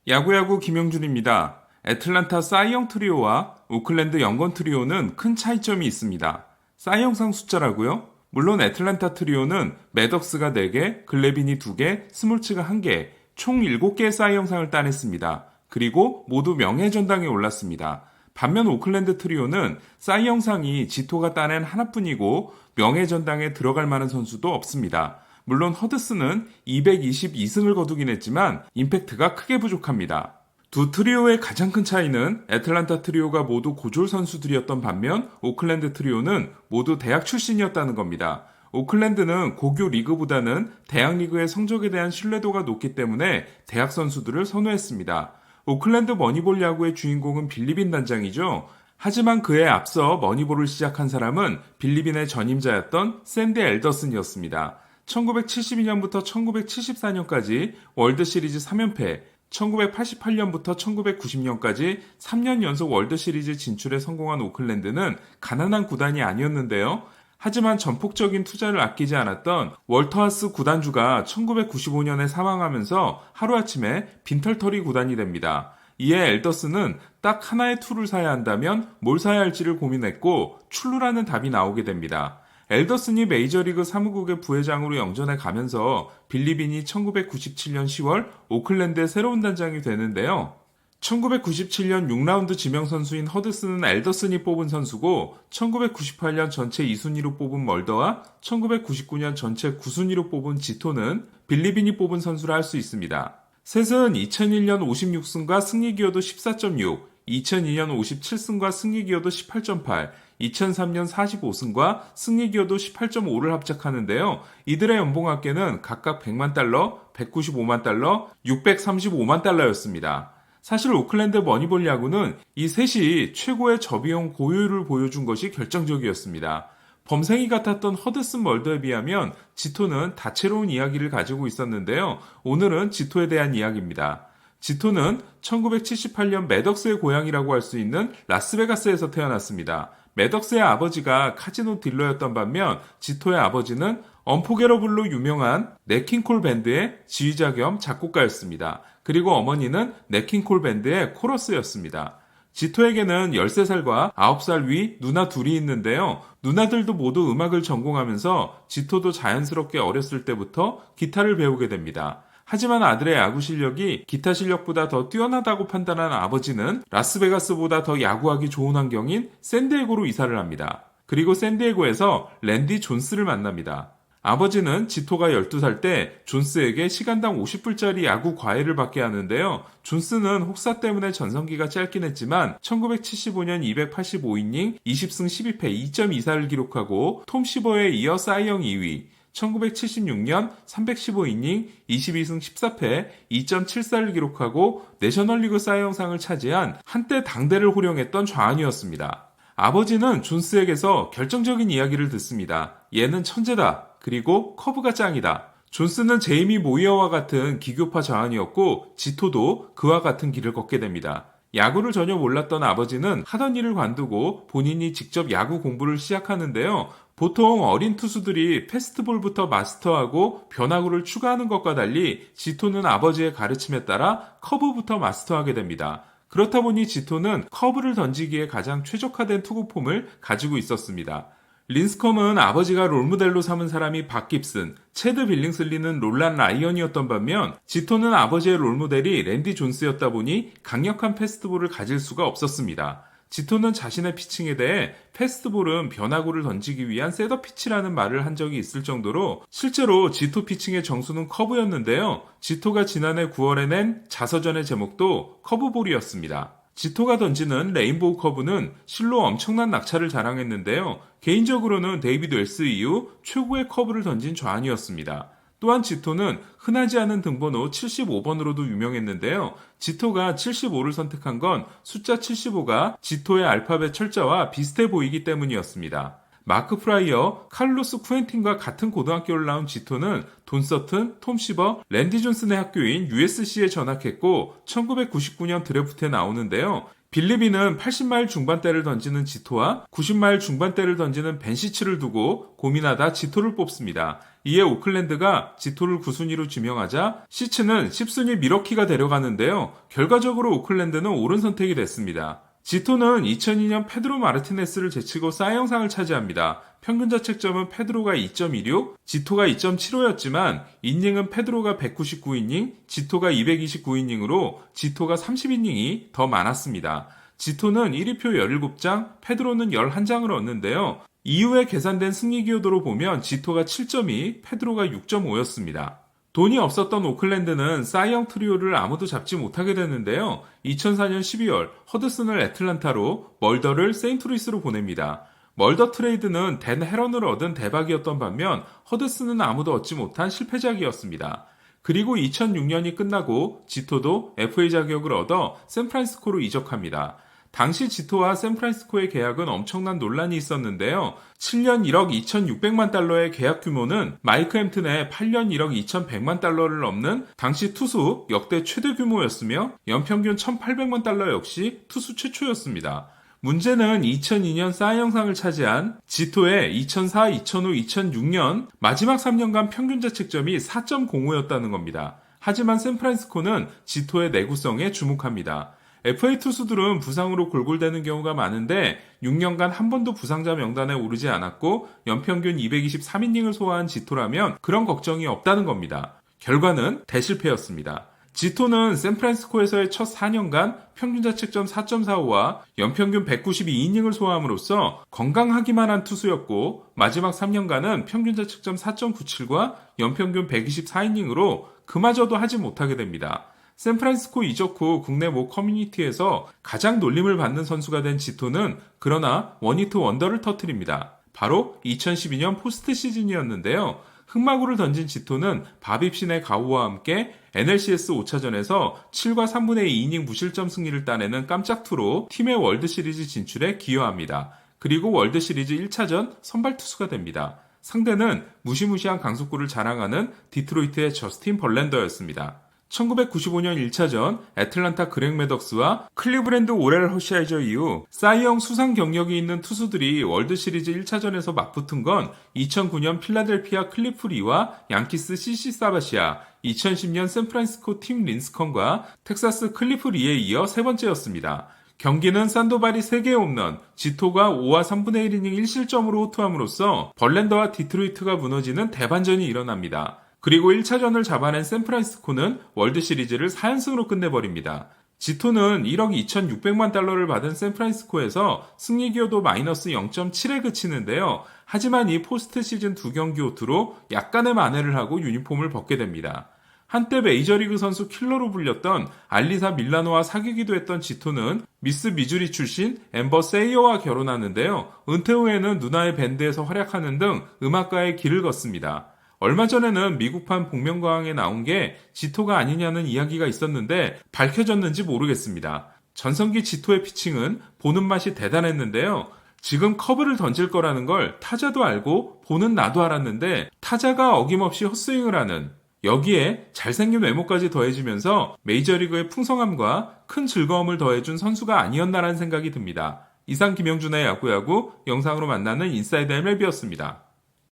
야구야구 김영준입니다. 애틀랜타 사이영 트리오와 오클랜드 영건 트리오는 큰 차이점이 있습니다. 사이영상 숫자라고요? 물론 애틀랜타 트리오는 매덕스가 4개, 글래빈이 2개, 스몰츠가 1개, 총 7개의 사이영상을 따냈습니다. 그리고 모두 명예전당에 올랐습니다. 반면 오클랜드 트리오는 사이영상이 지토가 따낸 하나뿐이고 명예전당에 들어갈 만한 선수도 없습니다. 물론 허드슨은 222승을 거두긴 했지만 임팩트가 크게 부족합니다. 두 트리오의 가장 큰 차이는 애틀랜타 트리오가 모두 고졸 선수들이었던 반면 오클랜드 트리오는 모두 대학 출신이었다는 겁니다. 오클랜드는 고교 리그보다는 대학 리그의 성적에 대한 신뢰도가 높기 때문에 대학 선수들을 선호했습니다. 오클랜드 머니볼 야구의 주인공은 빌리빈 단장이죠. 하지만 그에 앞서 머니볼을 시작한 사람은 빌리빈의 전임자였던 샌디 앨더슨이었습니다. 1972년부터 1974년까지 월드시리즈 3연패, 1988년부터 1990년까지 3년 연속 월드시리즈 진출에 성공한 오클랜드는 가난한 구단이 아니었는데요. 하지만 전폭적인 투자를 아끼지 않았던 월터 하스 구단주가 1995년에 사망하면서 하루아침에 빈털터리 구단이 됩니다. 이에 앨더슨은 딱 하나의 툴을 사야 한다면 뭘 사야 할지를 고민했고 출루라는 답이 나오게 됩니다. 앨더슨이 메이저리그 사무국의 부회장으로 영전에 가면서 빌리빈이 1997년 10월 오클랜드의 새로운 단장이 되는데요. 1997년 6라운드 지명선수인 허드슨은 앨더슨이 뽑은 선수고 1998년 전체 2순위로 뽑은 멀더와 1999년 전체 9순위로 뽑은 지토는 빌리빈이 뽑은 선수라 할 수 있습니다. 셋은 2001년 56승과 승리 기여도 14.6, 2002년 57승과 승리 기여도 18.8, 2003년 45승과 승리 기여도 18.5를 합작하는데요. 이들의 연봉 합계는 각각 100만 달러, 195만 달러, 635만 달러였습니다. 사실 오클랜드 머니볼 야구는 이 셋이 최고의 저비용 고효율을 보여준 것이 결정적이었습니다. 범생이 같았던 허드슨 멀더에 비하면 지토는 다채로운 이야기를 가지고 있었는데요. 오늘은 지토에 대한 이야기입니다. 지토는 1978년 매덕스의 고향이라고 할 수 있는 라스베가스에서 태어났습니다. 매덕스의 아버지가 카지노 딜러였던 반면 지토의 아버지는 언포게러블로 유명한 네킹콜 밴드의 지휘자 겸 작곡가였습니다. 그리고 어머니는 네킹콜 밴드의 코러스였습니다. 지토에게는 13살과 9살 위 누나 둘이 있는데요. 누나들도 모두 음악을 전공하면서 지토도 자연스럽게 어렸을 때부터 기타를 배우게 됩니다. 하지만 아들의 야구 실력이 기타 실력보다 더 뛰어나다고 판단한 아버지는 라스베가스보다 더 야구하기 좋은 환경인 샌디에고로 이사를 합니다. 그리고 샌디에고에서 랜디 존스를 만납니다. 아버지는 지토가 12살 때 존스에게 시간당 50불짜리 야구 과외를 받게 하는데요. 존스는 혹사 때문에 전성기가 짧긴 했지만 1975년 285이닝 20승 12패 2.24를 기록하고 톰 시버에 이어 사이영 2위, 1976년 315이닝 22승 14패 2.74를 기록하고 내셔널리그 사이영상을 차지한 한때 당대를 호령했던 좌완이었습니다. 아버지는 존스에게서 결정적인 이야기를 듣습니다. 얘는 천재다. 그리고 커브가 짱이다. 존스는 제이미 모이어와 같은 기교파 좌완이었고 지토도 그와 같은 길을 걷게 됩니다. 야구를 전혀 몰랐던 아버지는 하던 일을 관두고 본인이 직접 야구 공부를 시작하는데요. 보통 어린 투수들이 패스트볼부터 마스터하고 변화구를 추가하는 것과 달리 지토는 아버지의 가르침에 따라 커브부터 마스터하게 됩니다. 그렇다 보니 지토는 커브를 던지기에 가장 최적화된 투구폼을 가지고 있었습니다. 린스컴은 아버지가 롤모델로 삼은 사람이 박 깁슨, 체드 빌링슬리는 롤란 라이언이었던 반면 지토는 아버지의 롤모델이 랜디 존스였다 보니 강력한 패스트볼을 가질 수가 없었습니다. 지토는 자신의 피칭에 대해 패스트볼은 변화구를 던지기 위한 셋업 피치라는 말을 한 적이 있을 정도로 실제로 지토 피칭의 정수는 커브였는데요. 지토가 지난해 9월에 낸 자서전의 제목도 커브볼이었습니다. 지토가 던지는 레인보우 커브는 실로 엄청난 낙차를 자랑했는데요. 개인적으로는 데이비드 웰스 이후 최고의 커브를 던진 좌완이었습니다. 또한 지토는 흔하지 않은 등번호 75번으로도 유명했는데요. 지토가 75를 선택한 건 숫자 75가 지토의 알파벳 철자와 비슷해 보이기 때문이었습니다. 마크 프라이어, 칼로스 쿠엔틴과 같은 고등학교를 나온 지토는 돈 서튼, 톰 시버, 랜디 존슨의 학교인 USC에 전학했고 1999년 드래프트에 나오는데요. 빌리빈은 80마일 중반대를 던지는 지토와 90마일 중반대를 던지는 벤시치를 두고 고민하다 지토를 뽑습니다. 이에 오클랜드가 지토를 9순위로 지명하자 시츠는 10순위 미러키가 데려가는데요. 결과적으로 오클랜드는 옳은 선택이 됐습니다. 지토는 2002년 페드로 마르티네스를 제치고 사이영상을 차지합니다. 평균 자책점은 페드로가 2.16, 지토가 2.75였지만 이닝은 페드로가 199이닝, 지토가 229이닝으로 지토가 30이닝이 더 많았습니다. 지토는 1위표 17장, 페드로는 11장을 얻는데요. 이후에 계산된 승리 기여도로 보면 지토가 7.2, 페드로가 6.5였습니다. 돈이 없었던 오클랜드는 사이영 트리오를 아무도 잡지 못하게 됐는데요. 2004년 12월 허드슨을 애틀란타로, 멀더를 세인트루이스로 보냅니다. 멀더 트레이드는 댄 헤런을 얻은 대박이었던 반면 허드슨은 아무도 얻지 못한 실패작이었습니다. 그리고 2006년이 끝나고 지토도 FA 자격을 얻어 샌프란시스코로 이적합니다. 당시 지토와 샌프란시스코의 계약은 엄청난 논란이 있었는데요. 7년 1억 2,600만 달러의 계약 규모는 마이크 햄튼의 8년 1억 2,100만 달러를 넘는 당시 투수 역대 최대 규모였으며 연평균 1,800만 달러 역시 투수 최초였습니다. 문제는 2002년 사이영상을 차지한 지토의 2004, 2005, 2006년 마지막 3년간 평균 자책점이 4.05였다는 겁니다. 하지만 샌프란시스코는 지토의 내구성에 주목합니다. FA 투수들은 부상으로 골골대는 경우가 많은데 6년간 한 번도 부상자 명단에 오르지 않았고 연평균 223이닝을 소화한 지토라면 그런 걱정이 없다는 겁니다. 결과는 대실패였습니다. 지토는 샌프란시스코에서의 첫 4년간 평균 자책점 4.45와 연평균 192이닝을 소화함으로써 건강하기만 한 투수였고 마지막 3년간은 평균 자책점 4.97과 연평균 124이닝으로 그마저도 하지 못하게 됩니다. 샌프란시스코 이적 후 국내 모 커뮤니티에서 가장 놀림을 받는 선수가 된 지토는 그러나 원히트 원더를 터뜨립니다. 바로 2012년 포스트 시즌이었는데요. 흑마구를 던진 지토는 바빕신의 가호와 함께 NLCS 5차전에서 7과 3분의 2이닝 무실점 승리를 따내는 깜짝 투로 팀의 월드시리즈 진출에 기여합니다. 그리고 월드시리즈 1차전 선발 투수가 됩니다. 상대는 무시무시한 강속구를 자랑하는 디트로이트의 저스틴 벌랜더였습니다. 1995년 1차전 애틀란타 그렉 매덕스와 클리브랜드 오렐 허샤이저 이후 사이영 수상 경력이 있는 투수들이 월드시리즈 1차전에서 맞붙은 건 2009년 필라델피아 클리프 리와 양키스 CC 사바시아, 2010년 샌프란시스코 팀 린스컨과 텍사스 클리프 리에 이어 세 번째였습니다. 경기는 산도발이 3개의 홈런, 지토가 5와 3분의 1이닝 1실점으로 호투함으로써 벌랜더와 디트로이트가 무너지는 대반전이 일어납니다. 그리고 1차전을 잡아낸 샌프란시스코는 월드시리즈를 4연승으로 끝내버립니다. 지토는 1억 2,600만 달러를 받은 샌프란시스코에서 승리 기여도 마이너스 0.7에 그치는데요. 하지만 이 포스트 시즌 2경기 호투로 약간의 만회를 하고 유니폼을 벗게 됩니다. 한때 메이저리그 선수 킬러로 불렸던 알리사 밀라노와 사귀기도 했던 지토는 미스 미주리 출신 앰버 세이어와 결혼하는데요. 은퇴 후에는 누나의 밴드에서 활약하는 등 음악가의 길을 걷습니다. 얼마 전에는 미국판 복면가왕에 나온 게 지토가 아니냐는 이야기가 있었는데 밝혀졌는지 모르겠습니다. 전성기 지토의 피칭은 보는 맛이 대단했는데요. 지금 커브를 던질 거라는 걸 타자도 알고 보는 나도 알았는데 타자가 어김없이 헛스윙을 하는, 여기에 잘생긴 외모까지 더해지면서 메이저리그의 풍성함과 큰 즐거움을 더해준 선수가 아니었나라는 생각이 듭니다. 이상 김영준의 야구야구 영상으로 만나는 인사이드 MLB였습니다.